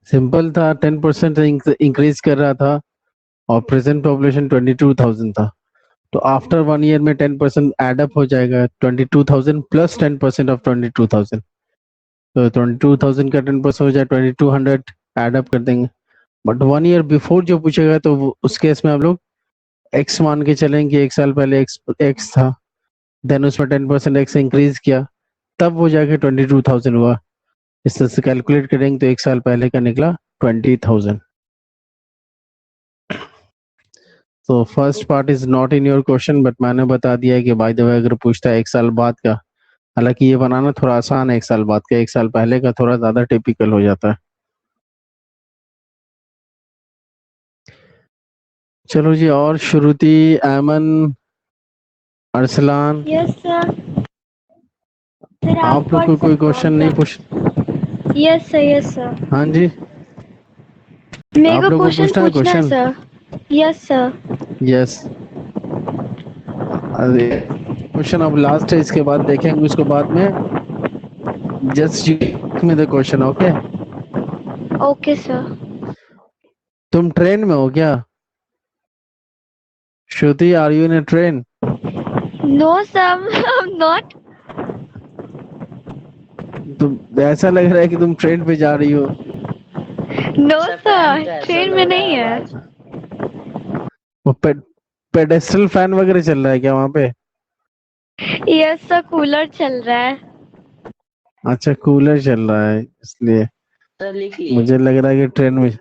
Simple था, 10% increase कर रहा था और प्रेजेंट पॉपुलेशन 22,000 था, तो आफ्टर 1 ईयर में 10% एडअप हो जाएगा, 22,000 प्लस 10% ऑफ 22,000, तो 22,000 का 10% हो जाए 2200, एडअप कर देंगे। बट 1 ईयर बिफोर जो पूछेगा तो उस केस में हम लोग एक्स मान के चलेंगे, एक साल पहले एक्स था, देन उसमें 10% एक्स इंक्रीज किया, तब वो जाके 22,000 हुआ। इस तरह से कैलकुलेट करेंगे तो एक साल पहले का निकला 20,000। तो first part is not in your question, but मैंने बता दिया है कि बाय द वे अगर पूछता है एक साल बाद का, हालांकि ये बनाना थोड़ा आसान है, एक साल बाद का, एक साल पहले का थोड़ा ज्यादा टिपिकल हो जाता है। चलो जी, और Shruti, Aiman, Arsalan, yes sir. Sir आप लोग को कोई क्वेश्चन नहीं पूछ? Yes sir. हाँ जी, मेरे आप को लोग को क्वेश्चन पूछना है पूछना है question? Sir. Yes sir. Yes. अरे क्वेश्चन अब लास्ट है, इसके बाद देखेंगे उसको बाद में। Just give me the question, okay? Okay sir. तुम ट्रेन में हो क्या? Shruti, are you in a train? No sir, I am not. तुम ऐसा लग रहा है कि तुम ट्रेन पे जा रही हो। नो सर, ट्रेन में नहीं है। वो पेडेस्ट्रल फैन वगैरह चल रहा है क्या वहां पे? यस सर, कूलर चल रहा है। अच्छा, कूलर चल रहा है इसलिए सर लिख लिए। मुझे लग रहा है कि ट्रेन में।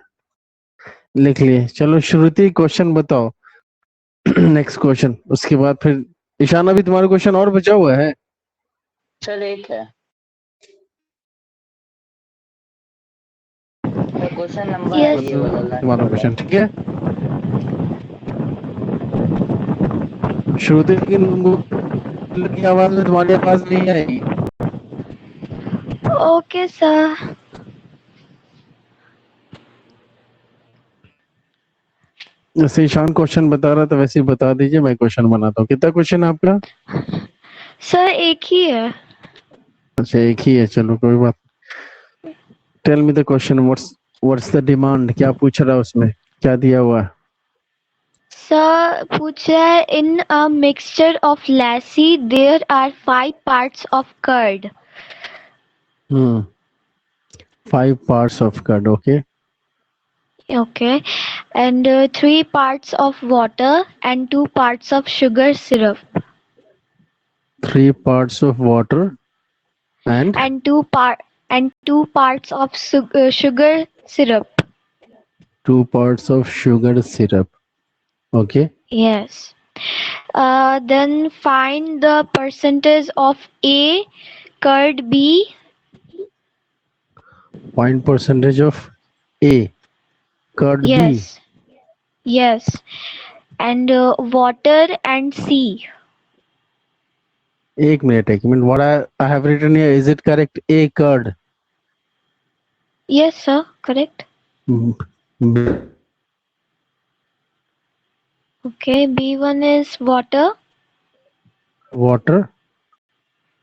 लिख लिए। चलो श्रुति, क्वेश्चन बताओ। नेक्स्ट क्वेश्चन, उसके बाद फिर ईशान, अभी तुम्हारा क्वेश्चन और बचा हुआ है? सर एक है सर, क्वेश्चन नंबर Yes. ये वाला तुम्हारा लास्ट क्वेश्चन ठीक है श्रुति, की आवाज में तुम्हारी आवाज नहीं आएगी। Okay sir. जैसे ईशान क्वेश्चन बता रहा था वैसे ही बता दीजिए, मैं क्वेश्चन बनाता हूँ। कितना क्वेश्चन है आपका? सर एक ही है। अच्छा, एक ही है, चलो कोई बात। Tell me the question, what's the demand, क्या पूछ रहा है उसमें, क्या दिया हुआ है? सर पूछ रहा है, in a mixture of lassi there are 5 parts of curd. 5 parts of curd, okay? Okay. And 3 parts of water and 2 parts of sugar syrup. 3 parts of water and And 2 parts of sugar syrup. 2 parts of sugar syrup, okay? Yes. Then find the percentage of A curd B. Find percentage of A curd B. Yes. Yes. And water and C. एक minute, what I have written here, is it correct? A curd. Yes, sir. Correct. B, Okay. B1 is water. water.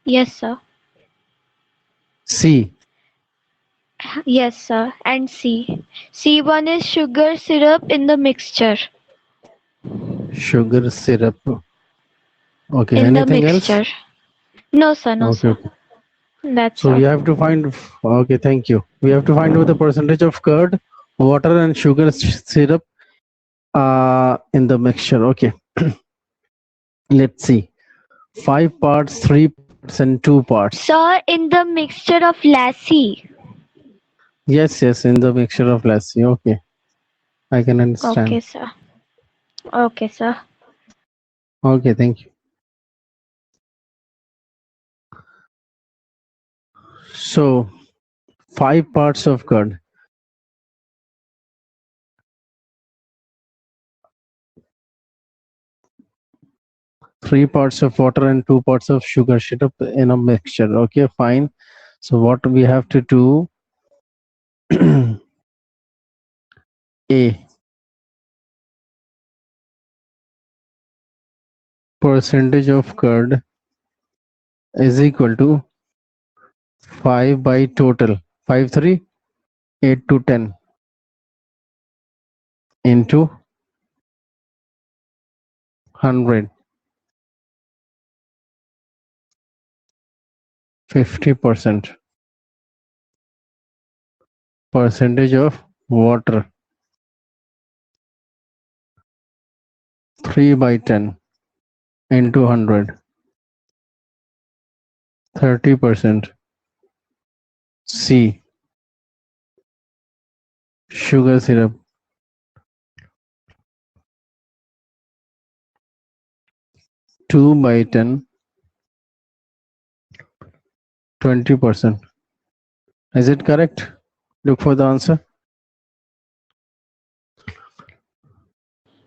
Yes, sir. C, Yes, sir. And C. C1 is sugar syrup in the mixture. sugar syrup. Okay, In the anything else? mixture. No, sir. No, Okay, sir. okay. That's So all. we have to find, okay, thank you. We have to find out the percentage of curd, water and sugar syrup in the mixture. Okay. Let's see. 5 parts, 3 parts and 2 parts. Sir, in the mixture of lassi. Yes, in the mixture of lassi. Okay, I can understand. Okay, sir. Okay, sir. Okay, thank you. So 5 parts of curd. Three parts of water and 2 parts of sugar syrup in a mixture. Okay, fine. So what we have to do? A, percentage of curd is equal to 5 by total. 5 3 8 to 10 into 100. 50% percentage of water. 3 by 10 into 100. 30%. C. Sugar syrup. 2 by 10. 20%. Is it correct? Look for the answer.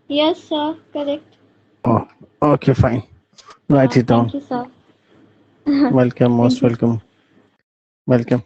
Yes, sir. Correct. Oh, okay, fine. Write it Thank down. you, sir. Welcome, most Thank you. welcome. Welcome.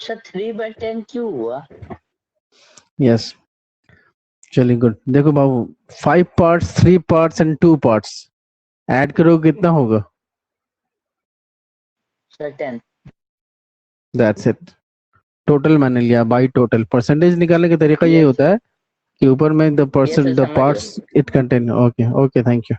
Sir 3/10 क्यों हुआ? Yes. चलिए good. देखो बाबू, 5 parts, 3 parts and 2 parts. Add करो कितना होगा? Sir 10. That's it. Total मैंने लिया by total. Percentage निकालने का तरीका यही Yes, होता है कि ऊपर में the yes, percent sir, the समझ parts it contain. Okay okay, thank you.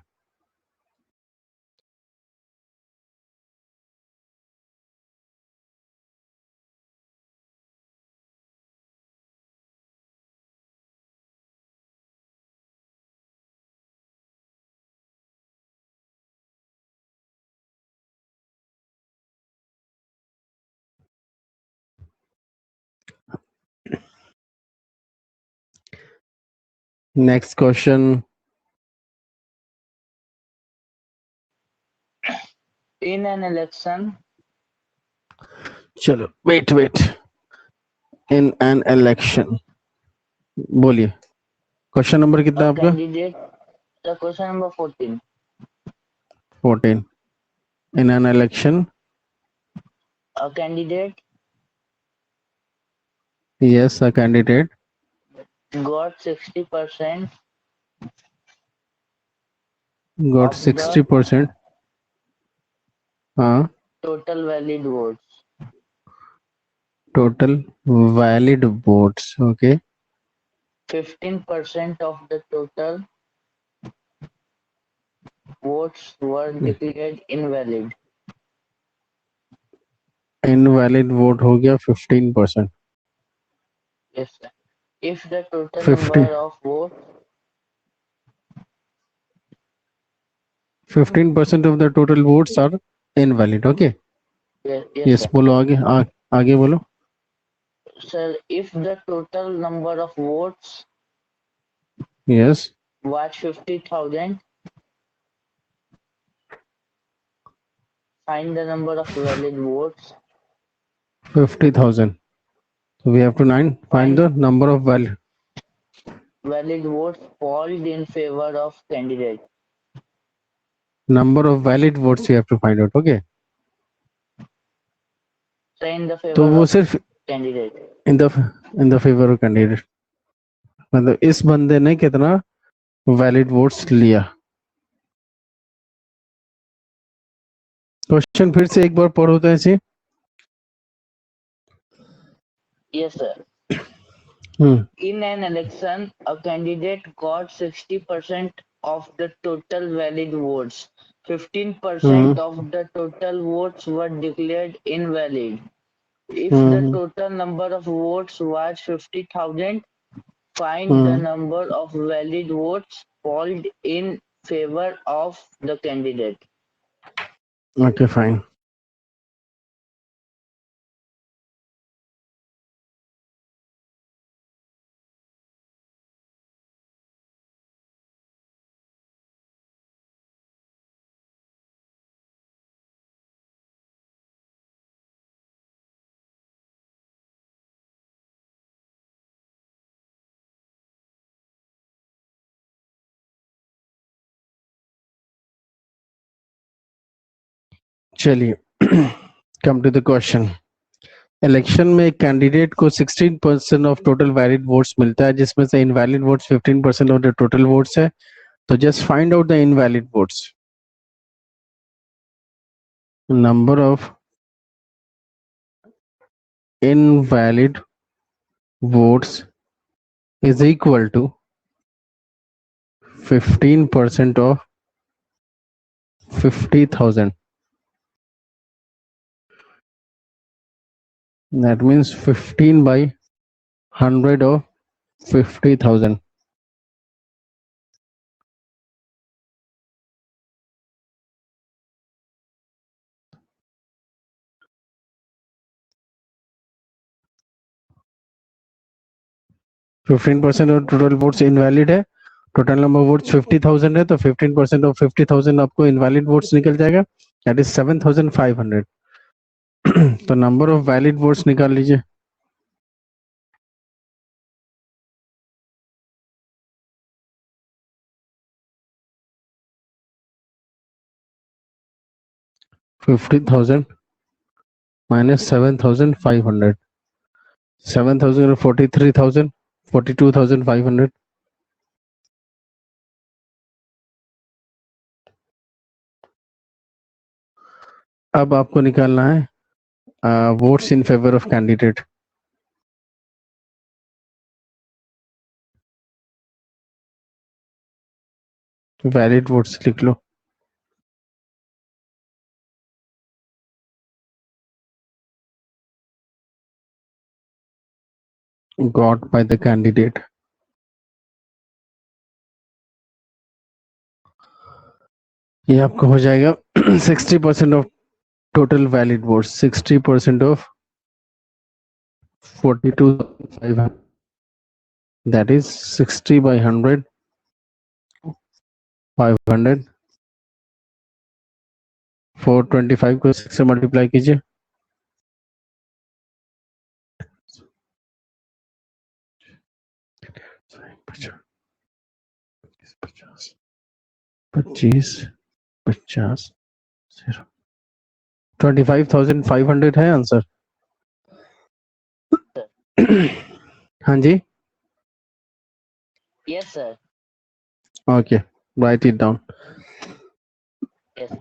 Next question. In an election, चलो wait wait. In an election. बोलिए क्वेश्चन नंबर कितना a है आपका? candidate, the question number 14, 14. In an election. a candidate yes, a candidate got 60% got of the 60%. हाँ. total valid votes. Total valid votes. Okay. 15% of the total votes were declared invalid. Invalid vote हो गया 15%. Yes, sir. If the total 50. number of votes, 15% of the total votes are invalid. Okay. yes, Yes, sir. बोलो आगे. आगे बोलो. Sir, if the total number of votes Yes. was 50,000, find the number of valid votes. 50,000. So we have to find the number of Valid votes polled in favor of candidate. number of valid votes we have to find out. Okay. So in the तो favor वो of सिर्फ candidate. In the favour of candidate. मतलब इस बंदे ने कितना valid votes लिया. Question फिर से एक बार पढ़ो तो ऐसे. Yes, sir. In an election, a candidate got 60% of the total valid votes. 15% of the total votes were declared invalid. If the total number of votes was 50,000, find the number of valid votes polled in favor of the candidate. Okay, fine. चलिए come to the question. Election में एक candidate को 16% of total valid votes मिलता है, जिसमें से invalid votes 15% of the total votes है। तो just find out the invalid votes. Number of invalid votes is equal to 15% of 50,000. That means 15 by 100 of 50,000. Fifteen percent of total votes invalid है, total number votes 50,000 है, तो 15% of 50,000 आपको invalid votes निकल जाएगा, that is 7,500। तो number of valid votes निकाल लीजिए। $50,000 minus 7,500, 7,000 43,000, 42,500। अब आपको निकालना है votes in favour of candidate. Valid votes लिख लो। got by the candidate। ये आपको हो जाएगा 60% of total valid votes, 60% of 42,500, that is 60 by 100, 500, 425 को 6 से मल्टीप्लाई कीजिए, पच्चीस 50 25,500 है आंसर। हाँ जी, Yes, sir. Okay, right it down. Yes.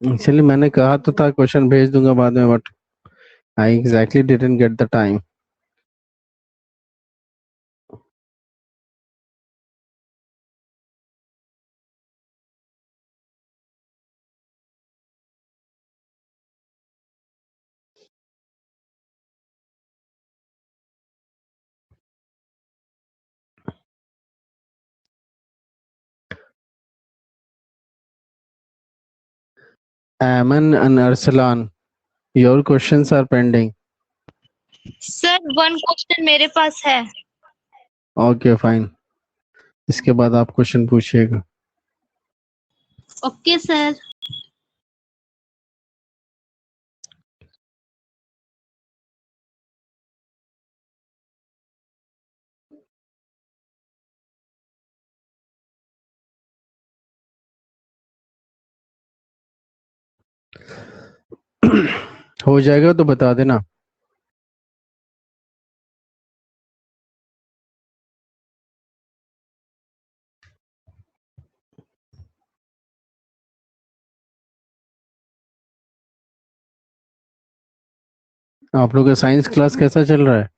Actually मैंने कहा तो था क्वेश्चन भेज दूंगा बाद में, but I exactly didn't get the time. Aman and Arsalan, your questions are pending. Sir 1 question मेरे पास है। ओके फाइन, इसके बाद आप क्वेश्चन पूछिएगा। Okay sir. हो जाएगा तो बता देना। आप लोग का साइंस क्लास कैसा चल रहा है?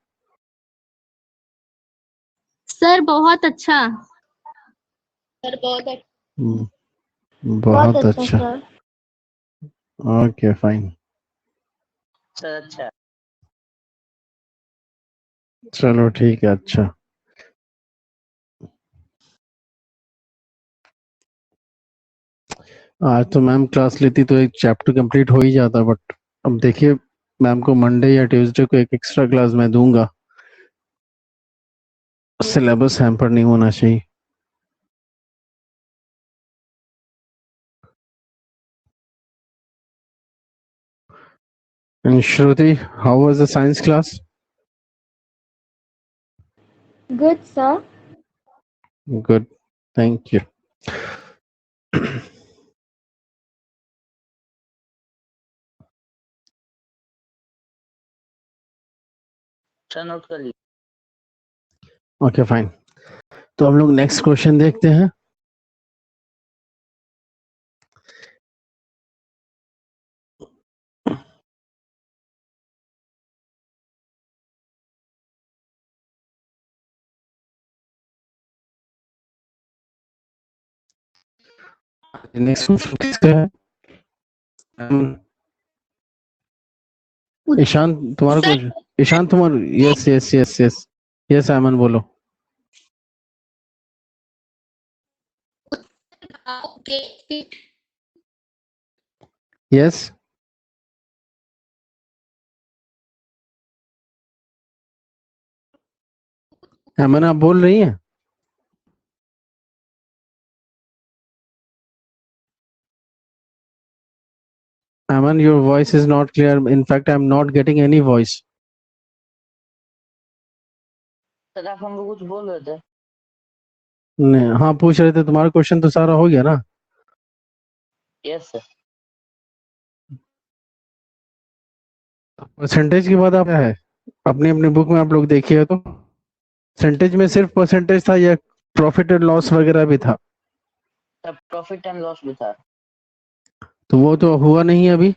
सर बहुत अच्छा। सर बहुत बहुत अच्छा। सर। ओके फाइन, Sir, अच्छा। चलो ठीक है। अच्छा, आज तो मैम क्लास लेती तो एक चैप्टर कंप्लीट हो ही जाता, बट अब देखिए मैम को मंडे या ट्यूसडे को एक एक्स्ट्रा क्लास मैं दूंगा, सिलेबस हैम्पर नहीं होना चाहिए। And Shruti, how was the science class? Good, sir. Good, thank you। Sir note कर लीजिए। ओके फाइन, तो हम लोग नेक्स्ट क्वेश्चन देखते हैं। नेक्स्ट क्वेश्चन किसका है? ईशान तुम्हारा सर क्वेश्चन? ईशान तुम्हारा? Yes yes yes yes yes Aman बोलो। ओके यस अमन आप बोल रही हैं? Aman, your voice is not clear. In fact, I'm not getting any voice. Sir आप हमको कुछ बोल रहे थे? नहीं, हाँ पूछ रहे थे, तुम्हारा क्वेश्चन तो सारा हो गया ना? Yes sir. परसेंटेज के बाद आप क्या है अपनी अपनी बुक में आप लोग देखिए तो परसेंटेज में सिर्फ परसेंटेज था या प्रॉफिट एंड लॉस वगैरह भी था? सर प्रॉफिट एंड लॉस भी था। तो वो तो हुआ नहीं अभी।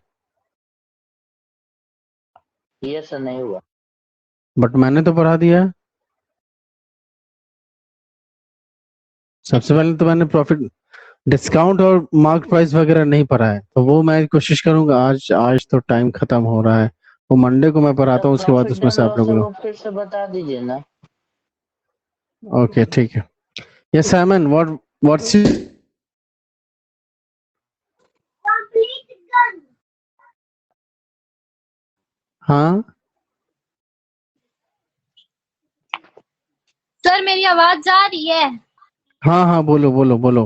यस सर नहीं हुआ। बट मैंने तो पढ़ा दिया है। सबसे पहले तो मैंने प्रॉफिट डिस्काउंट और मार्क प्राइस वगैरह नहीं पढ़ा है, तो वो मैं कोशिश करूंगा। आज तो टाइम खत्म हो रहा है, वो मंडे को मैं पढ़ाता हूँ, उसके बाद प्रॉफिट उसमें एंड से आप लॉस लोग को फिर से बता दीजिए ना। ओके ठीक है। यस अमन, व्हाट्स हाँ सर मेरी आवाज जा रही है? हाँ हाँ बोलो बोलो बोलो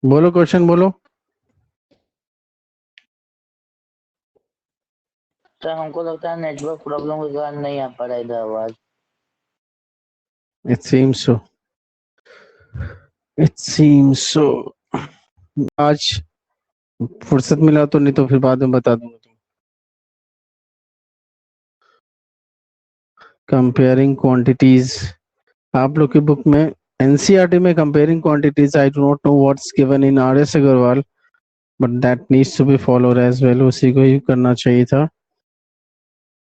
बोलो, क्वेश्चन बोलो। सर हमको लगता है नेटवर्क प्रॉब्लम के कारण नहीं आ पा रहा इधर आवाज। It seems so, it seems so. आज फुर्सत मिला तो, नहीं तो फिर बाद में बता दूंगा। कंपेयरिंग क्वांटिटीज, आप लोग की बुक में एनसीईआरटी में comparing quantities, I do not know what's given in RS Agarwal, but that needs to be followed as well. उसी को ही करना चाहिए था।